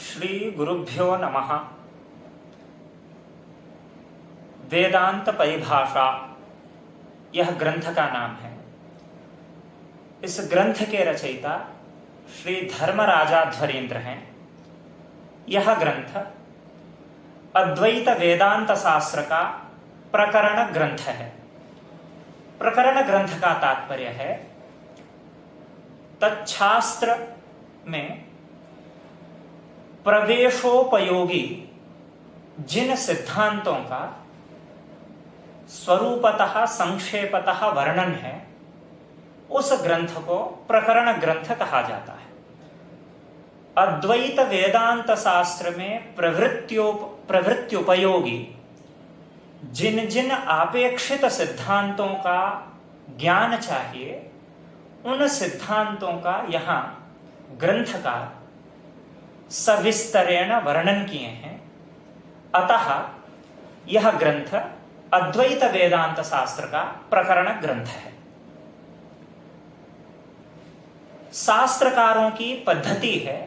श्री गुरुभ्यो नमः। वेदांत परिभाषा यह ग्रंथ का नाम है। इस ग्रंथ के रचयिता श्री धर्मराजा ध्वरेंद्र हैं। यह ग्रंथ अद्वैत वेदांत शास्त्र का प्रकरण ग्रंथ है। प्रकरण ग्रंथ का तात्पर्य है तच्छास्त्र में प्रवेशोपयोगी जिन सिद्धांतों का स्वरूपतः संक्षेपतः वर्णन है, उस ग्रंथ को प्रकरण ग्रंथ कहा जाता है। अद्वैत वेदांत शास्त्र में प्रवृत्त्युपयोगी जिन जिन अपेक्षित सिद्धांतों का ज्ञान चाहिए, उन सिद्धांतों का यहां ग्रंथकार सविस्तरेण वर्णन किए हैं। अतः यह ग्रंथ अद्वैत वेदांत शास्त्र का प्रकरण ग्रंथ है। शास्त्रकारों की पद्धति है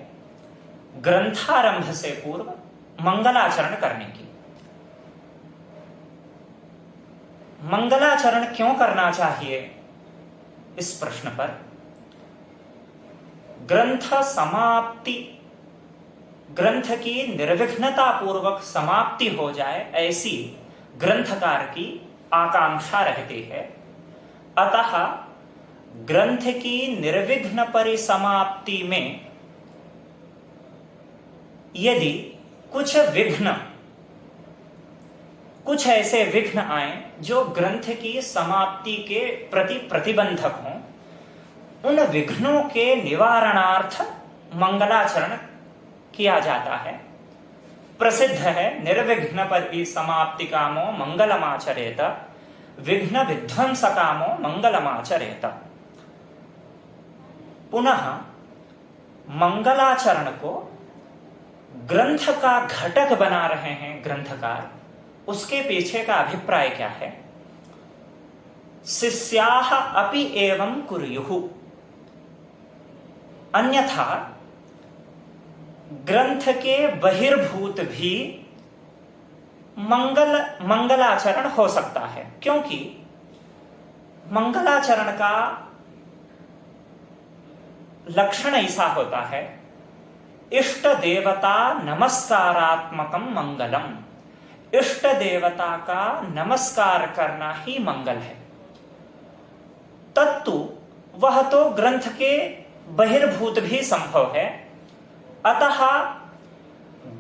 ग्रंथारंभ से पूर्व मंगलाचरण करने की। मंगलाचरण क्यों करना चाहिए, इस प्रश्न पर ग्रंथ की निर्विघ्नता पूर्वक समाप्ति हो जाए, ऐसी ग्रंथकार की आकांक्षा रहती है। अतः ग्रंथ की निर्विघ्न परिसमाप्ति में यदि कुछ ऐसे विघ्न आए जो ग्रंथ की समाप्ति के प्रति प्रतिबंधक हों, उन विघ्नों के निवारणार्थ मंगलाचरण किया जाता है। प्रसिद्ध है निर्विघ्न परिसमाप्ति कामो मंगलमाचरेत, विघ्न विध्वंस कामो मंगलमाचरेत। पुनः मंगलाचरण को ग्रंथ का घटक बना रहे हैं ग्रंथकार। उसके पीछे का अभिप्राय क्या है? शिष्याः अपि एवं कुर्युः, अन्यथा ग्रंथ के बहिर्भूत भी मंगलाचरण हो सकता है। क्योंकि मंगलाचरण का लक्षण ऐसा होता है, इष्ट देवता नमस्कारात्मकम मंगलम। इष्ट देवता का नमस्कार करना ही मंगल है। तत्तु वह तो ग्रंथ के बहिर्भूत भी संभव है। अतः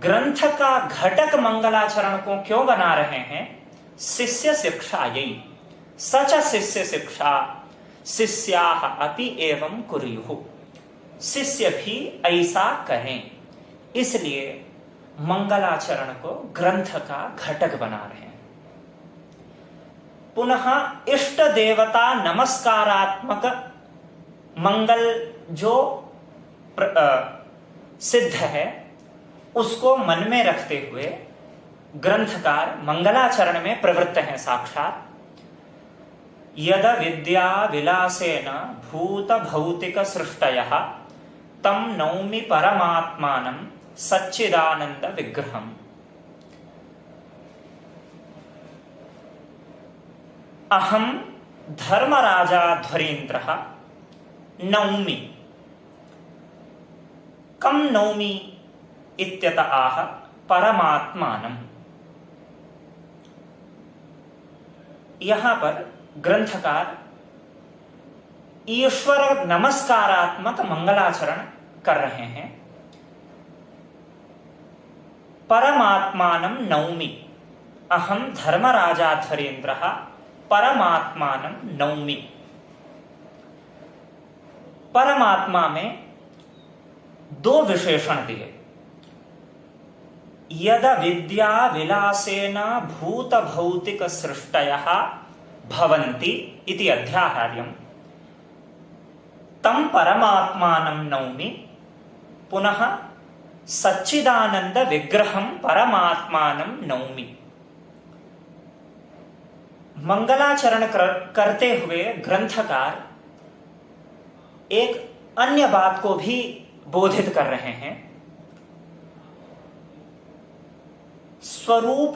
ग्रंथ का घटक मंगलाचरण को क्यों बना रहे हैं? शिष्य शिक्षा, यही सच शिष्य शिक्षा शिष्याः अपि एवं कुर्युः, शिष्य भी ऐसा करें, इसलिए मंगलाचरण को ग्रंथ का घटक बना रहे हैं। पुनः इष्ट देवता नमस्कारात्मक मंगल जो सिद्ध है, उसको मन में रखते हुए ग्रंथकार मंगलाचरण में प्रवृत्त हैं साक्षात। यद विद्या विलासेन भूत भौतिक सृष्टयः तम नौमि परमात्मानं सच्चिदानंद विग्रहम्। अहम धर्मराजा ध्वरेंद्रः नौमि। कम नौमि इत्यत आह परमात्मानम्। यहां पर ग्रंथकार ईश्वर नमस्कारात्मक मंगलाचरण कर रहे हैं। परमात्मानं नौमि, अहम धर्मराजा ध्वरेंद्रः परमात्मानं नौमि। परमात्मा में दो विशेषण दिए। यद विद्या विलासेन भूत भौतिक सृष्टयः भवन्ति इति अध्याहार्यम्, तम परमात्मानं नौमि। पुनः सच्चिदानंद विग्रहं परमात्मानं नौमि। मंगलाचरण करते हुए ग्रंथकार एक अन्य बात को भी बोधित कर रहे हैं। स्वरूप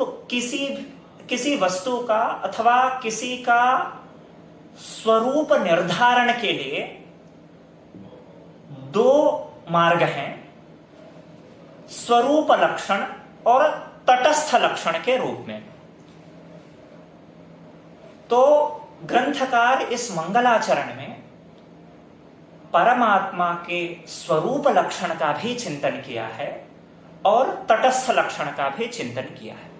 किसी वस्तु का अथवा किसी का स्वरूप निर्धारण के लिए दो मार्ग हैं, स्वरूप लक्षण और तटस्थ लक्षण के रूप में। तो ग्रंथकार इस मंगलाचरण में परमात्मा के स्वरूप लक्षण का भी चिंतन किया है और तटस्थ लक्षण का भी चिंतन किया है।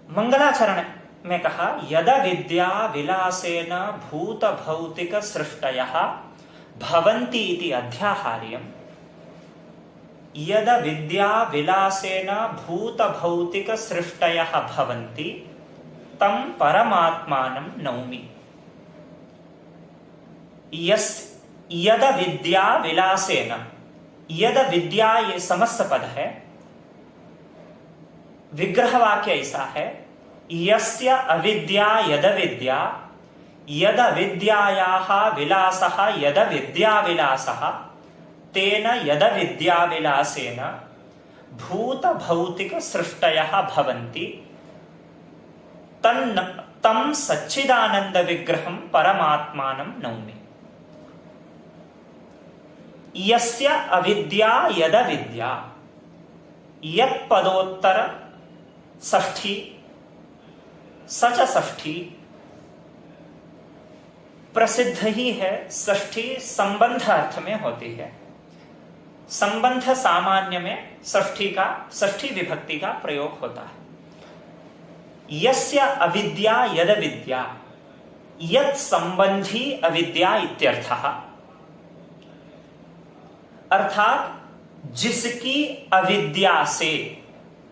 मंगलाचरण में कहा, यद विद्या विलासेन भूत भौतिक सृष्टयः भवन्ति इति अध्याहार्यम्। यद विद्या विलासेन भूत भौतिक सृष्टयः भवन्ति तं परमात्मानं नौमि। यद विद्या विलासेन, यद विद्या ये समस्त पद है, विग्रह वाक्य ऐसा है, यस्य अविद्या यद विद्या, यद विद्यायाः विलासः यद विद्या विलासः, तेन यद विद्या विलासेन भूत भौतिक सृष्टयः भवन्ति तं सच्चिदानंद विग्रहं परमात्मानं नौमि। यस्य अविद्या यद विद्या, यत् पदोत्तर षष्ठी सच षष्ठी प्रसिद्ध ही है। षष्ठी संबंध अर्थ में होती है। संबंध सामान्य में षष्ठी विभक्ति का प्रयोग होता है। यस्य अविद्या यद विद्या, यत् संबंधी अविद्या इत्यर्थः, अर्थात जिसकी अविद्या से,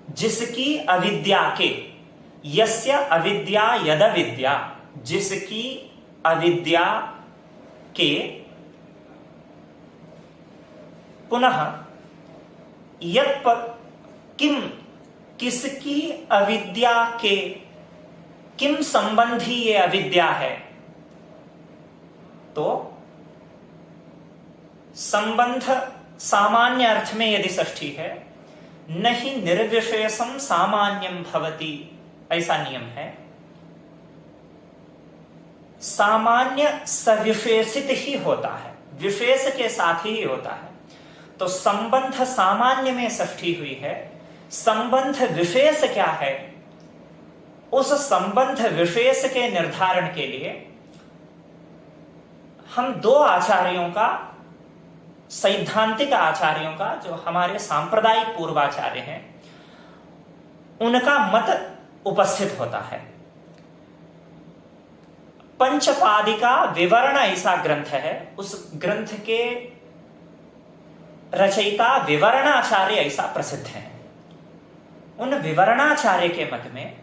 जिसकी अविद्या के, यस्य अविद्या यद विद्या, जिसकी अविद्या के, पुनः यत् किम, किसकी अविद्या के, किम संबंधी ये अविद्या है। तो संबंध सामान्य अर्थ में यदि षष्ठी है, नहीं निर्विशेषम सामान्यम भवति, ऐसा नियम है। सामान्य सविशेषित ही होता है, विशेष के साथ ही होता है। तो संबंध सामान्य में षष्ठी हुई है। संबंध विशेष क्या है, उस संबंध विशेष के निर्धारण के लिए हम दो आचार्यों का, सैद्धांतिक आचार्यों का, जो हमारे सांप्रदायिक पूर्वाचार्य हैं, उनका मत उपस्थित होता है। पंचपादिका विवरण ऐसा ग्रंथ है, उस ग्रंथ के रचयिता विवरणाचार्य ऐसा प्रसिद्ध है। उन विवरणाचार्य के मत में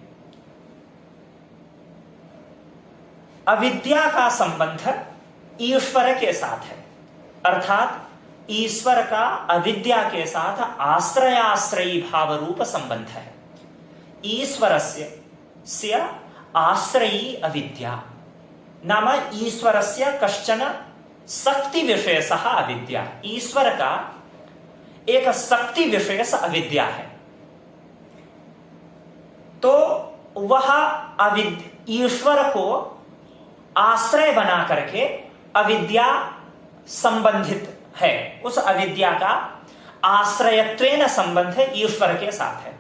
अविद्या का संबंध ईश्वर के साथ है, अर्थात ईश्वर का अविद्या के साथ आश्रयाश्रयी भाव रूप संबंध है। ईश्वरस्य आश्रयी अविद्या नाम ईश्वरस्य कश्चन शक्ति विशेषः अविद्या, ईश्वर का एक शक्ति विशेष अविद्या है। तो वह ईश्वर को आश्रय बना करके अविद्या संबंधित है, उस अविद्या का आश्रयत्वेन संबंध ईश्वर के साथ है।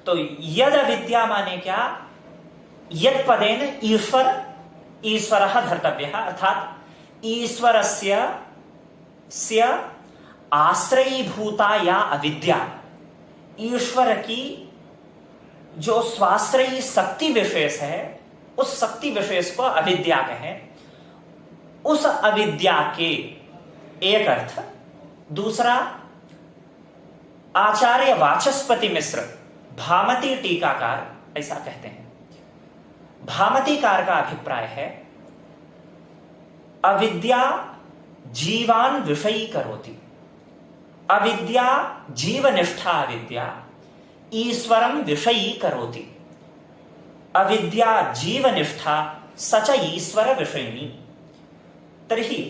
तो यद अविद्या माने क्या, यद पदेन ईश्वरः धर्तव्यः, अर्थात ईश्वरस्य आश्रयीभूता या अविद्या, ईश्वर की जो स्वाश्रयी शक्ति विशेष है, उस शक्ति विशेष को अविद्या कहें। उस अविद्या के एक अर्थ। दूसरा, आचार्य वाचस्पति मिश्र भामती टीकाकार ऐसा कहते हैं। भामतीकार का अभिप्राय है, अविद्या जीवान विषयी करोति, अविद्या जीवनिष्ठा अविद्या ईश्वरं विषयी करोति, अविद्या जीवनिष्ठा सच ईश्वर विषयिणी। तर्हि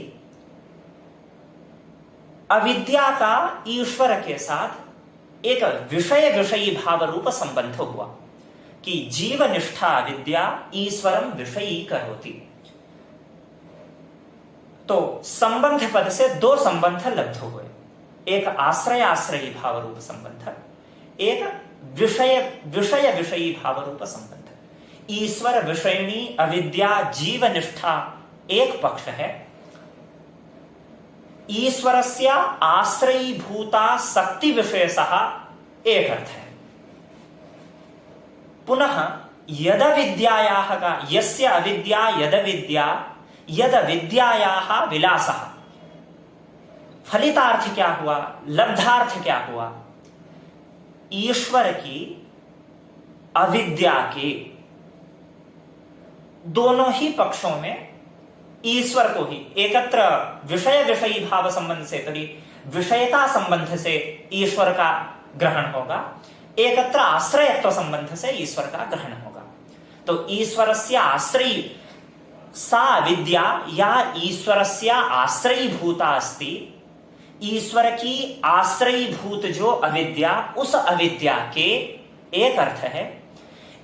अविद्या का ईश्वर के साथ एक विषय विषयी भाव रूप संबंध हुआ कि जीवनिष्ठा विद्या ईश्वरम विषयी करोति। तो संबंध पद से दो संबंध लब्ध हुए, एक आश्रय आश्रयी भाव रूप संबंध, एक विषय विषय विषयी भाव रूप संबंध। ईश्वर विषयणी अविद्या जीवनिष्ठा एक पक्ष है, ईश्वरस्य आश्रयीभूता शक्ति विशेषः एक अर्थ है। पुनः यद विद्यायाः का यस्य अविद्या यद विद्या यद विद्यायाः विलासः, फलितार्थ क्या हुआ, लब्धार्थ क्या हुआ, ईश्वर की अविद्या के दोनों ही पक्षों में ईश्वर को ही एकत्र विषय विषयी भाव संबंध से, तभी विषयता संबंध से ईश्वर का ग्रहण होगा, एकत्र आश्रयत्व संबंध से ईश्वर का ग्रहण होगा। तो ईश्वरस्य आश्रयी सा विद्या या ईश्वरस्य आश्रयीभूता अस्ति, ईश्वर की आश्रयीभूत जो अविद्या, उस अविद्या के एक अर्थ है,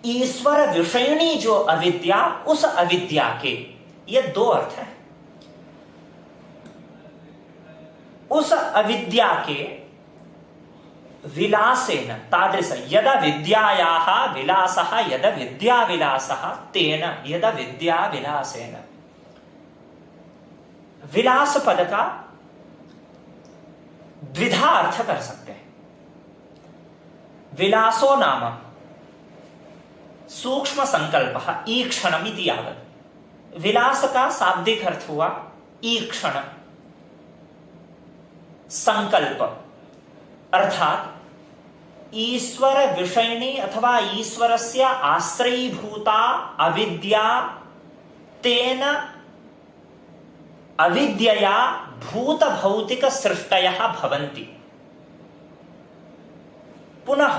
ईश्वर विषयणी जो अविद्या, उस अविद्या के ये दो अर्थ है। उस अविद्या के विलासेन तादृश यद विद्यायाः विलासः यद विद्या विलासः तेन यद विद्या विलासेन, विलास पद का द्विधा अर्थ कर सकते हैं। विलासो नाम सूक्ष्म संकल्प ईक्षणम इति यावत्, विलास का शाब्दिक अर्थ हुआ ईक्षण, संकल्प, अर्थात ईश्वर विषयणी अथवा ईश्वरस्य आश्रयीभूता अविद्या तेन अविद्यया भूत भौतिक सृष्टयः भवन्ति। पुनः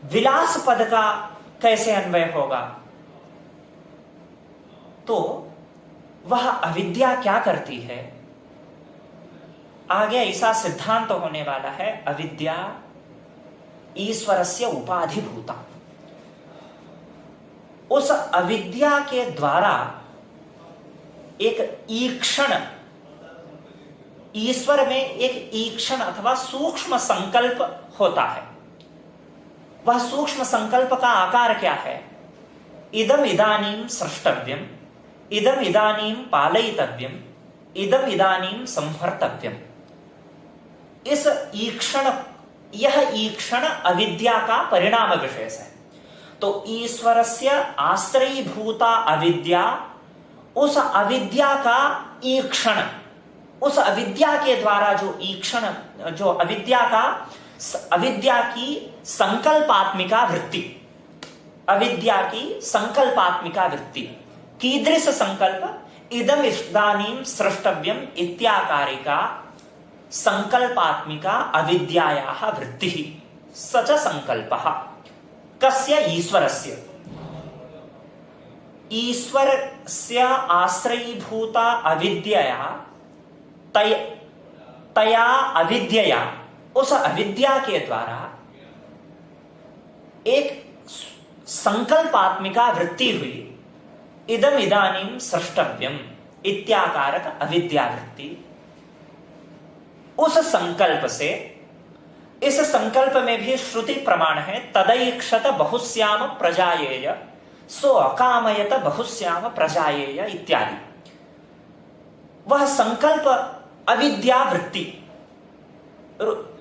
विलास पद का कैसे अन्वय होगा, तो वह अविद्या क्या करती है, आगे ऐसा सिद्धांत तो होने वाला है, अविद्या ईश्वरस्य उपाधिभूता। उस अविद्या के द्वारा एक ईक्षण, ईश्वर में एक ईक्षण अथवा सूक्ष्म संकल्प होता है। वह सूक्ष्म संकल्प का आकार क्या है, इदम इदानीं सृष्टव्यम, इदम इदानीं पालयितव्यम, इदम इदानीं संहर्तव्यम। इस ईक्षण, यह ईक्षण अविद्या का परिणाम विशेष है। तो ईश्वरस्य आश्रयीभूता अविद्या, उस अविद्या का ईक्षण, उस अविद्या के द्वारा जो ईक्षण, जो अविद्या का, अविद्या की संकल्पात्मिका वृत्ति, अविद्या की संकल्पात्मिका वृत्ति, कीदृश संकल्प, इदम इदानीं सृष्टव्यम इत्याकारिका संकल्पात्मिका अविद्यायाः वृत्तिः, स च संकल्पः कस्य, ईश्वरस्य, ईश्वरस्य आश्रयीभूता अविद्यया, तया अविद्यया, उस अविद्या के द्वारा एक संकल्पात्मिका वृत्ति हुई, इदम इदानीं सृष्टव्यम इत्याकारक अविद्या वृत्ति। उस संकल्प से, इस संकल्प में भी श्रुति प्रमाण है, तदैक्षत बहुश्याम प्रजायेय सो अकामयत बहुश्याम प्रजायेय इत्यादि। वह संकल्प अविद्या वृत्ति,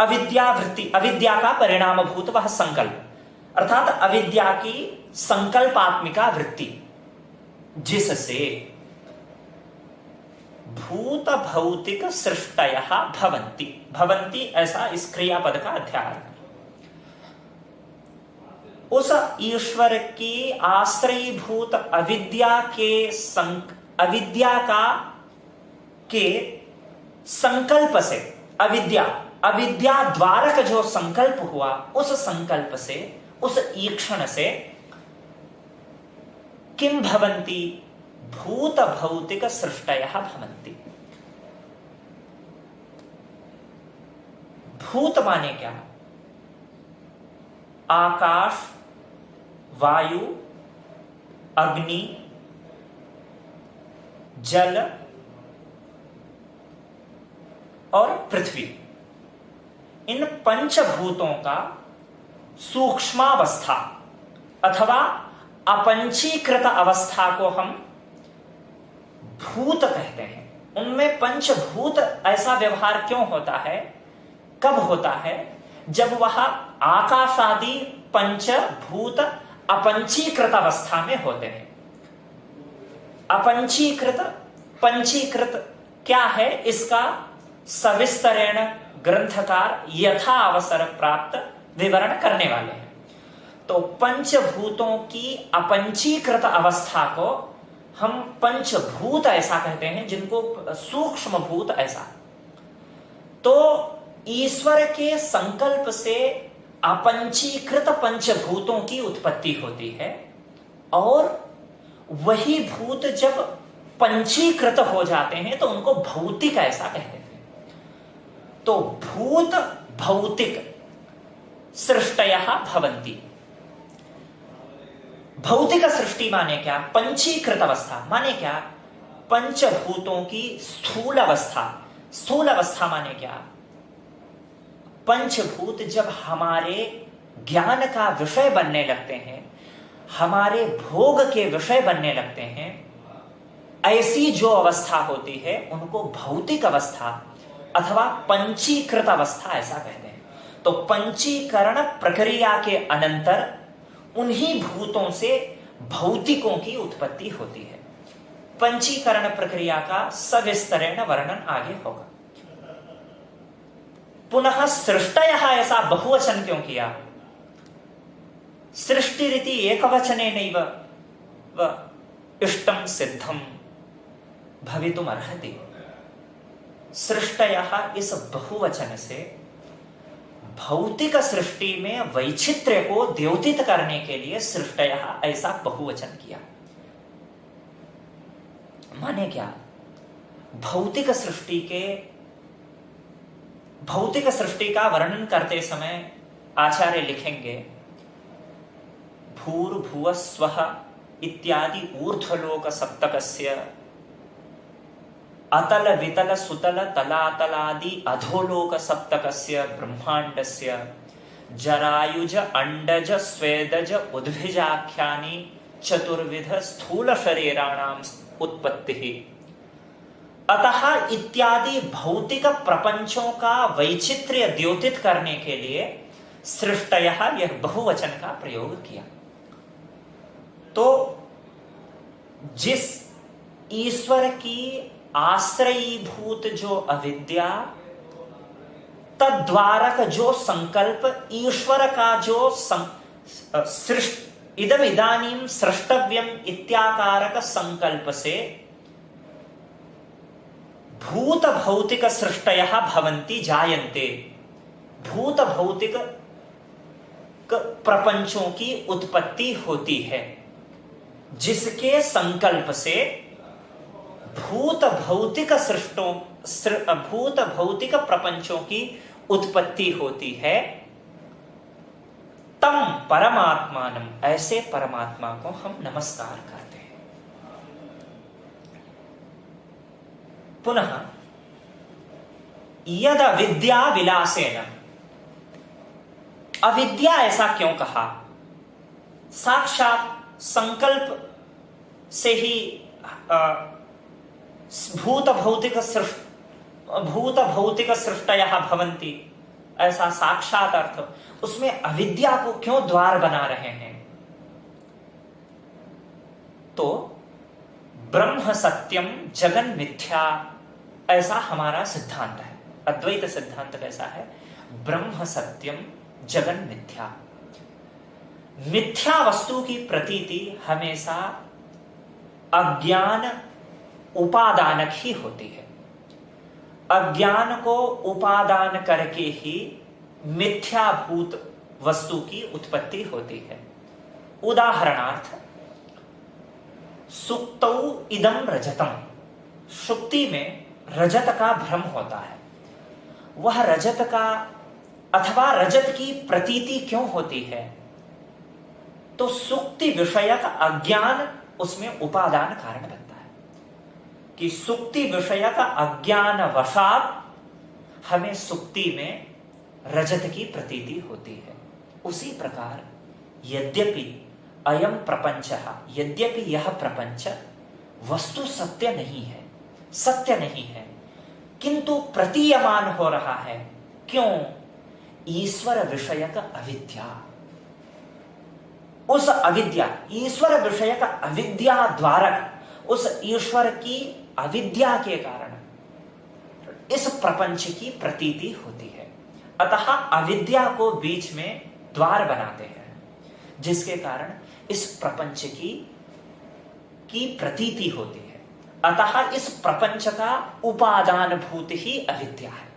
अविद्या वृत्ति, अविद्या का परिणाम भूत वह संकल्प, अर्थात अविद्या की संकल्पात्मिका वृत्ति, जिससे भूत भौतिक सृष्टयः भवन्ति, भवन्ति ऐसा इस क्रियापद का अध्याय। उस ईश्वर की आश्रयीभूत अविद्या के अविद्या का के संकल्प से, अविद्या द्वारक जो संकल्प हुआ, उस संकल्प से, उस ईक्षण से किम भवन्ति, भूत भौतिक सृष्टयः भवन्ति। भूत माने क्या? आकाश, वायु, अग्नि, जल और पृथ्वी, इन पंचभूतों का सूक्ष्मावस्था अथवा अपंचीकृत अवस्था को हम भूत कहते हैं। उनमें पंचभूत ऐसा व्यवहार क्यों होता है, कब होता है? जब वह आकाश आदि पंचभूत अपंचीकृत अवस्था में होते हैं। अपंचीकृत, पंचीकृत क्या है, इसका सविस्तरेण ग्रंथकार यथा अवसर प्राप्त विवरण करने वाले हैं। तो पंचभूतों की अपंचीकृत अवस्था को हम पंचभूत ऐसा कहते हैं, जिनको सूक्ष्म भूत ऐसा। तो ईश्वर के संकल्प से अपंचीकृत पंचभूतों की उत्पत्ति होती है, और वही भूत जब पंचीकृत हो जाते हैं तो उनको भौतिक ऐसा कहते हैं। तो भूत भौतिक सृष्टयः भवन्ति। भौतिक सृष्टि माने क्या? पंचीकृत अवस्था माने क्या? पंचभूतों की स्थूल अवस्था। स्थूल अवस्था माने क्या? पंचभूत जब हमारे ज्ञान का विषय बनने लगते हैं, हमारे भोग के विषय बनने लगते हैं, ऐसी जो अवस्था होती है उनको भौतिक अवस्था अथवा पंचीकृत अवस्था ऐसा कहते हैं। तो पंचीकरण प्रक्रिया के अनंतर उन्हीं भूतों से भौतिकों की उत्पत्ति होती है। पंचीकरण प्रक्रिया का सविस्तरेण वर्णन आगे होगा। पुनः सृष्टयः ऐसा बहुवचन क्यों किया? सृष्टिरिति एकवचनेनैव इष्टं सिद्धं भवितुमर्हति। सृष्टयः इस बहुवचन से भौतिक सृष्टि में वैचित्र्य को द्योतित करने के लिए सृष्टयः ऐसा बहुवचन किया। माने क्या? भौतिक सृष्टि का वर्णन करते समय आचार्य लिखेंगे, भूर्भुवः स्वः इत्यादि ऊर्ध्वलोक सप्तकस्य अतल वितल सुतल तलातलादि अधोलोक सप्तकस्य ब्रह्मांडस्य जरायुज अंडज स्वेदज उद्भिजाख्यानि चतुर्विध स्थूल शरीराणाम उत्पत्ति। अतः इत्यादि भौतिक प्रपंचों का वैचित्र्य द्योतित करने के लिए सृष्टयः यह बहुवचन का प्रयोग किया। तो जिस ईश्वर की आश्रयीभूत जो अविद्या, तद्वारक जो संकल्प, ईश्वर का जो इदम इदानीं सृष्टव्यम इत्याकारक संकल्प से भूत भौतिक सृष्टयः भवन्ति जायन्ते। भूत भौतिक प्रपंचों की उत्पत्ति होती है, जिसके संकल्प से भूत भौतिक प्रपंचों की उत्पत्ति होती है। तम परमात्मानम, ऐसे परमात्मा को हम नमस्कार करते हैं। पुनः यद अविद्या विलासेन, अविद्या ऐसा क्यों कहा? साक्षात संकल्प से ही भूत भौतिक सृष्टयः भवन्ति, ऐसा साक्षात अर्थ। उसमें अविद्या को क्यों द्वार बना रहे हैं? तो ब्रह्म सत्यम जगन मिथ्या, ऐसा हमारा सिद्धांत है। अद्वैत सिद्धांत कैसा है? ब्रह्म सत्यम जगन मिथ्या। मिथ्या वस्तु की प्रतीति हमेशा अज्ञान उपादानक ही होती है। अज्ञान को उपादान करके ही मिथ्याभूत वस्तु की उत्पत्ति होती है। उदाहरणार्थ, सुक्तौ इदं रजतम, सुक्ति में रजत का भ्रम होता है। वह रजत का अथवा रजत की प्रतीति क्यों होती है? तो सुक्ति विषयक अज्ञान उसमें उपादान कारण बनता है कि सुक्ति विषयक अज्ञान वशात हमें सुक्ति में रजत की प्रतीति होती है। उसी प्रकार यद्यपि अयम प्रपंच, यद्यपि यह प्रपंच वस्तु सत्य नहीं है, सत्य नहीं है, किंतु प्रतीयमान हो रहा है। क्यों? ईश्वर विषयक अविद्या। उस अविद्या, ईश्वर विषयक अविद्या द्वारा, उस ईश्वर की अविद्या के कारण इस प्रपंच की प्रतीति होती है। अतः अविद्या को बीच में द्वार बनाते हैं, जिसके कारण इस प्रपंच की प्रतीति होती है। अतः इस प्रपंच का उपादान भूत ही अविद्या है।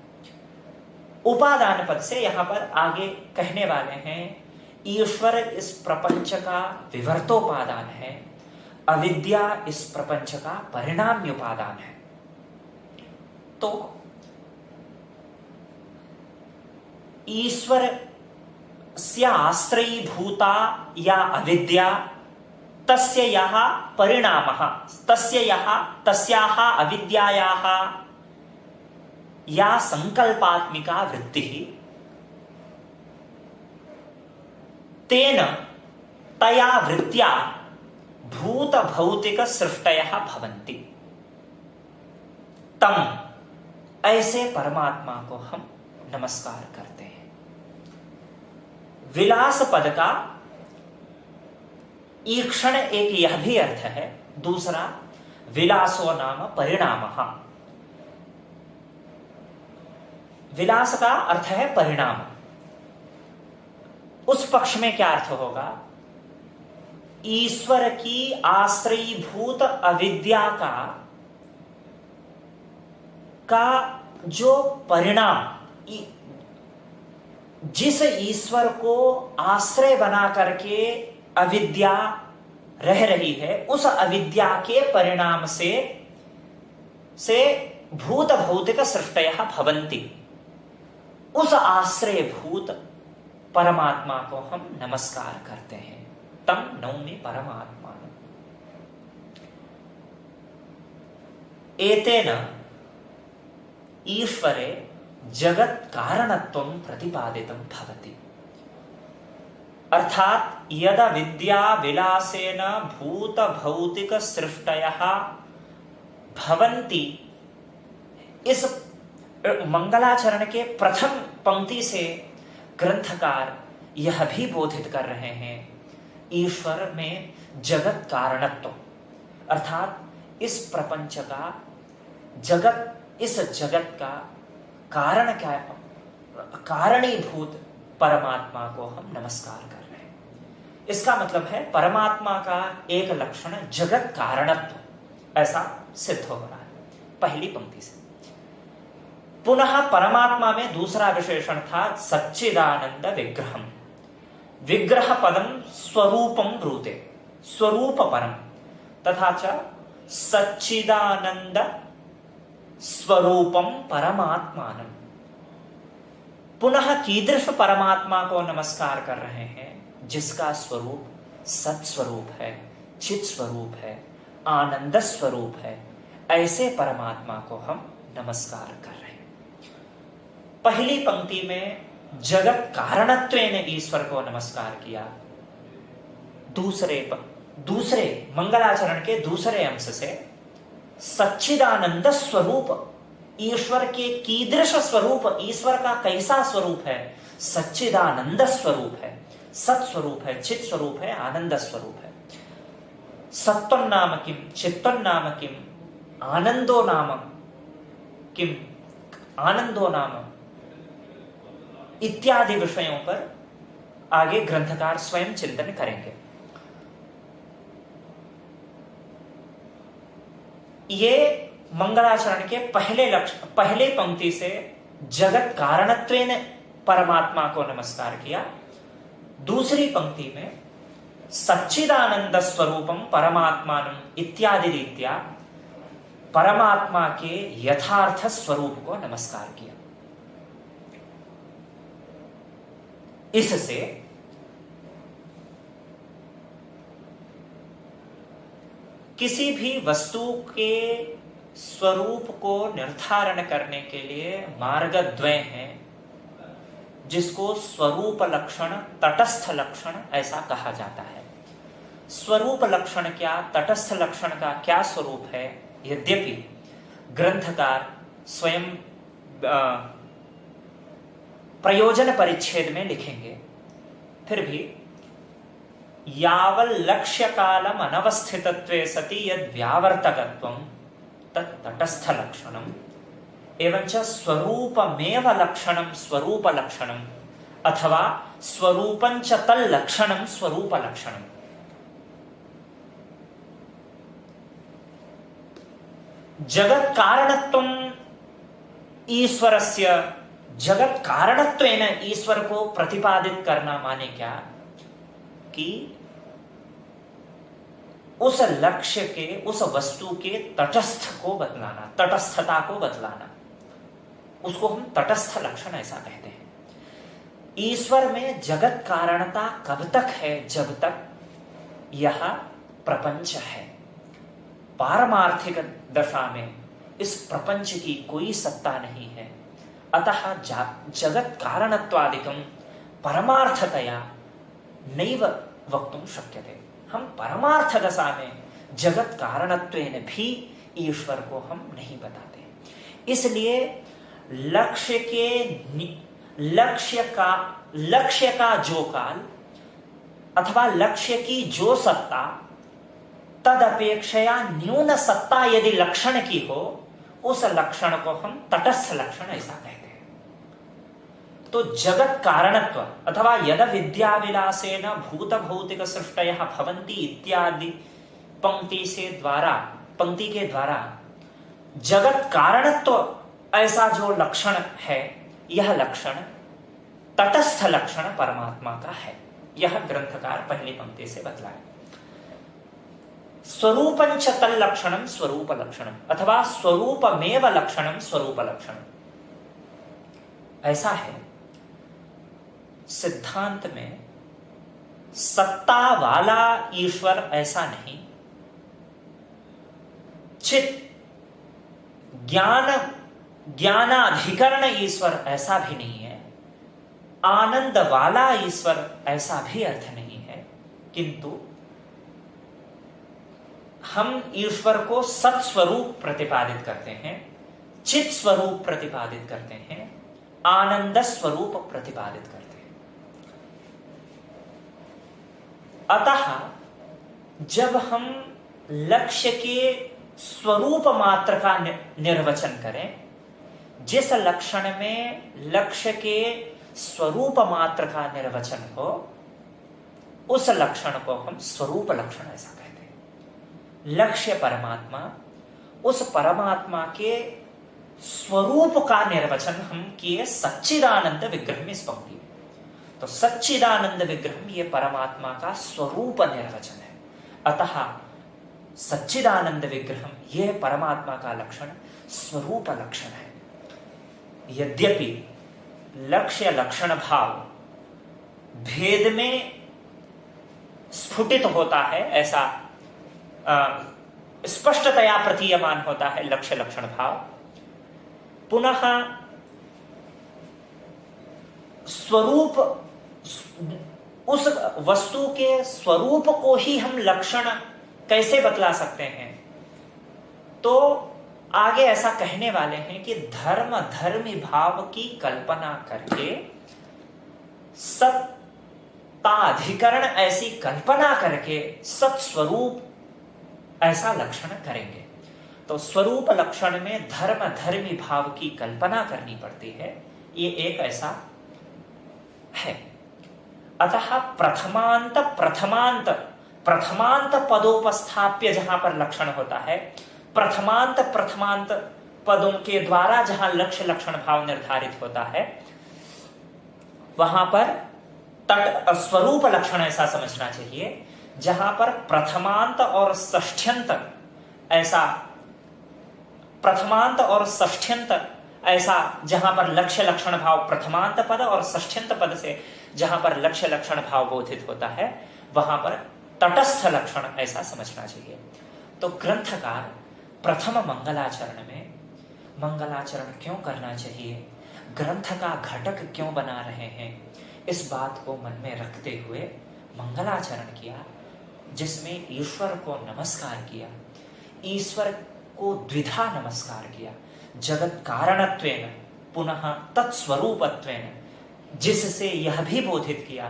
उपादान पद से यहां पर आगे कहने वाले हैं, ईश्वर इस प्रपंच का विवर्तोपादान है, अविद्या इस प्रपंच का परिणाम्य उपादान है। तो ईश्वर से आश्रयीभूता या अविद्या तस्य यः परिणामः, तस्याः अविद्यायाः या संकल्पात्मिका वृत्तिः, तेन तया वृत्त्या भूत भौतिक सृष्टयः भवन्ति। तम, ऐसे परमात्मा को हम नमस्कार करते हैं। विलास पद का ईक्षण एक यह भी अर्थ है, दूसरा विलासो नाम परिणामः। विलास का अर्थ है परिणाम। उस पक्ष में क्या अर्थ होगा? ईश्वर की आश्रयीभूत अविद्या का जो परिणाम, जिस ईश्वर को आश्रय बना करके अविद्या रह रही है, उस अविद्या के परिणाम से भूत भौतिक सृष्टयः भवन्ति। उस आश्रय भूत परमात्मा को हम नमस्कार करते हैं। तम नौमि परमात्मा। एतेन ईश्वरे जगत कारणत्वं प्रतिपादितं भवति। अर्थात यदा विद्या विलासेन भूत भौतिक सृष्टयः भवन्ति, इस मंगलाचरण के प्रथम पंक्ति से ग्रंथकार यह भी बोधित कर रहे हैं, ईश्वर में जगत कारणत्व, अर्थात इस प्रपंच का जगत, इस जगत का कारण क्या है, कारणीभूत परमात्मा को हम नमस्कार कर रहे हैं। इसका मतलब है परमात्मा का एक लक्षण जगत कारणत्व, ऐसा सिद्ध हो रहा है पहली पंक्ति से। पुनः परमात्मा में दूसरा विशेषण था सच्चिदानंद विग्रहम। विग्रह पदम स्वरूपम ब्रूते, स्वरूप परम, तथा च सच्चिदानंद स्वरूपम परमात्मानम। पुनः कीदृश परमात्मा को नमस्कार कर रहे हैं? जिसका स्वरूप सत्स्वरूप है, चित स्वरूप है, आनंद स्वरूप है, ऐसे परमात्मा को हम नमस्कार कर रहे हैं। पहली पंक्ति में जगत कारणत्वेन ईश्वर को नमस्कार किया, दूसरे मंगलाचरण के दूसरे अंश से सच्चिदानंद स्वरूप, ईश्वर के कीदृश स्वरूप, ईश्वर का कैसा स्वरूप है? सच्चिदानंद स्वरूप है, सत्स्वरूप है, चित स्वरूप है, आनंद स्वरूप है। सत्वं नाम किम, चित्तं नाम किम, आनंदो नाम किम, आनंदो नाम इत्यादि विषयों पर आगे ग्रंथकार स्वयं चिंतन करेंगे। ये मंगलाचरण के पहले पंक्ति से जगत कारणत्वेन परमात्मा को नमस्कार किया, दूसरी पंक्ति में सच्चिदानंद स्वरूपम परमात्मानम इत्यादि रीत्या परमात्मा के यथार्थ स्वरूप को नमस्कार किया। इससे किसी भी वस्तु के स्वरूप को निर्धारण करने के लिए मार्गद्वय है, जिसको स्वरूप लक्षण, तटस्थ लक्षण ऐसा कहा जाता है। स्वरूप लक्षण क्या, तटस्थ लक्षण का क्या स्वरूप है, यद्यपि ग्रंथकार स्वयं प्रयोजन परिच्छेद में लिखेंगे, फिर भी यावल लक्ष्य कालम अनवस्थितत्वे सति यद व्यावर्तकत्वं तत् तटस्थ लक्षणम एवंच स्वरूपमेव लक्षणम स्वरूप लक्षणम अथवा स्वरूपंच तल लक्षणम स्वरूप लक्षणम। जगत कारणत्वम ईश्वरस्य, जगत कारणत्वेन ईश्वर को प्रतिपादित करना माने क्या कि उस लक्ष्य के, उस वस्तु के तटस्थ को बतलाना, तटस्थता को बतलाना, उसको हम तटस्थ लक्षण ऐसा कहते हैं। ईश्वर में जगत कारणता कब तक है, जब तक यह प्रपंच है। पारमार्थिक दशा में इस प्रपंच की कोई सत्ता नहीं है, अतः जगत कारणत्वादिकं परमार्थतया नैव वक्तुं शक्यते। हम परमार्थ दशा में जगत कारणत्वेन भी ईश्वर को हम नहीं बताते। इसलिए लक्ष्य का जो काल अथवा लक्ष्य की जो सत्ता, तद अपेक्षया न्यून सत्ता यदि लक्षण की हो, उस लक्षण को हम तटस्थ लक्षण ऐसा कहते हैं। तो जगत कारणत्व अथवा यद विद्या विलासेन भूत भौतिक सृष्टयः भवन्ति इत्यादि पंक्ति के द्वारा जगत कारणत्व ऐसा जो लक्षण है, यह लक्षण तटस्थ लक्षण परमात्मा का है। यह ग्रंथकार पहली पंक्ति से बतलाए। स्वरूपंच तल लक्षणम स्वरूप लक्षणम अथवा स्वरूपमेव लक्षणम स्वरूप लक्षणम। ऐसा है, सिद्धांत में सत्ता वाला ईश्वर ऐसा नहीं, चित ज्ञानाधिकरण ईश्वर ऐसा भी नहीं है, आनंद वाला ईश्वर ऐसा भी अर्थ नहीं है, किंतु हम ईश्वर को सत स्वरूप प्रतिपादित करते हैं, चित स्वरूप प्रतिपादित करते हैं, आनंद स्वरूप प्रतिपादित करते हैं। अतः जब हम लक्ष्य के स्वरूप मात्र का निर्वचन करें, जिस लक्षण में लक्ष्य के स्वरूप मात्र का निर्वचन हो, उस लक्षण को हम स्वरूप लक्षण ऐसा कहते हैं। लक्ष्य परमात्मा, उस परमात्मा के स्वरूप का निर्वचन हम किए सच्चिदानंद विग्रह में इस पंक्ति में। तो सच्चिदानंद विग्रह ये परमात्मा का स्वरूप निर्वचन है। अतः सच्चिदानंद विग्रह ये परमात्मा का लक्षण स्वरूप लक्षण है। यद्यपि लक्ष्य लक्षण भाव भेद में स्फुटित होता है, ऐसा स्पष्टतया प्रतीयमान होता है लक्ष्य लक्षण भाव, पुनः स्वरूप, उस वस्तु के स्वरूप को ही हम लक्षण कैसे बतला सकते हैं? तो आगे ऐसा कहने वाले हैं कि धर्म धर्मी भाव की कल्पना करके, सत्ताधिकरण ऐसी कल्पना करके सत्स्वरूप ऐसा लक्षण करेंगे। तो स्वरूप लक्षण में धर्म धर्मी भाव की कल्पना करनी पड़ती है, ये एक ऐसा है। अतः प्रथमांत पदोपस्थाप्य जहां पर लक्षण होता है, प्रथमांत पदों के द्वारा जहां लक्ष्य लक्षण भाव निर्धारित होता है, वहां पर तट स्वरूप लक्षण ऐसा समझना चाहिए, जहां पर प्रथमांत और षष्ठ्यंत ऐसा, प्रथमांत और षष्ठ्यंत ऐसा, जहां पर लक्ष्य लक्षण भाव प्रथमांत पद और षष्ठ्यंत पद से जहां पर लक्ष्य लक्षण भाव बोधित होता है वहां पर तटस्थ लक्षण ऐसा समझना चाहिए। तो ग्रंथकार प्रथम मंगलाचरण में मंगलाचरण क्यों करना चाहिए, ग्रंथ का घटक क्यों बना रहे हैं, इस बात को मन में रखते हुए मंगलाचरण किया, जिसमें ईश्वर को नमस्कार किया, ईश्वर को द्विधा नमस्कार किया, जगत कारणत्वेन पुनः तत्स्वरूपत्वेन, जिससे यह भी बोधित किया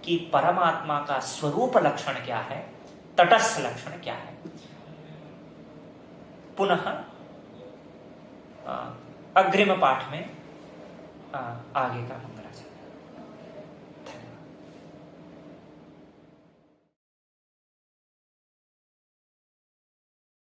कि परमात्मा का स्वरूप लक्षण क्या है, तटस्थ लक्षण क्या है। पुनः अग्रिम पाठ में आगे का मंगल।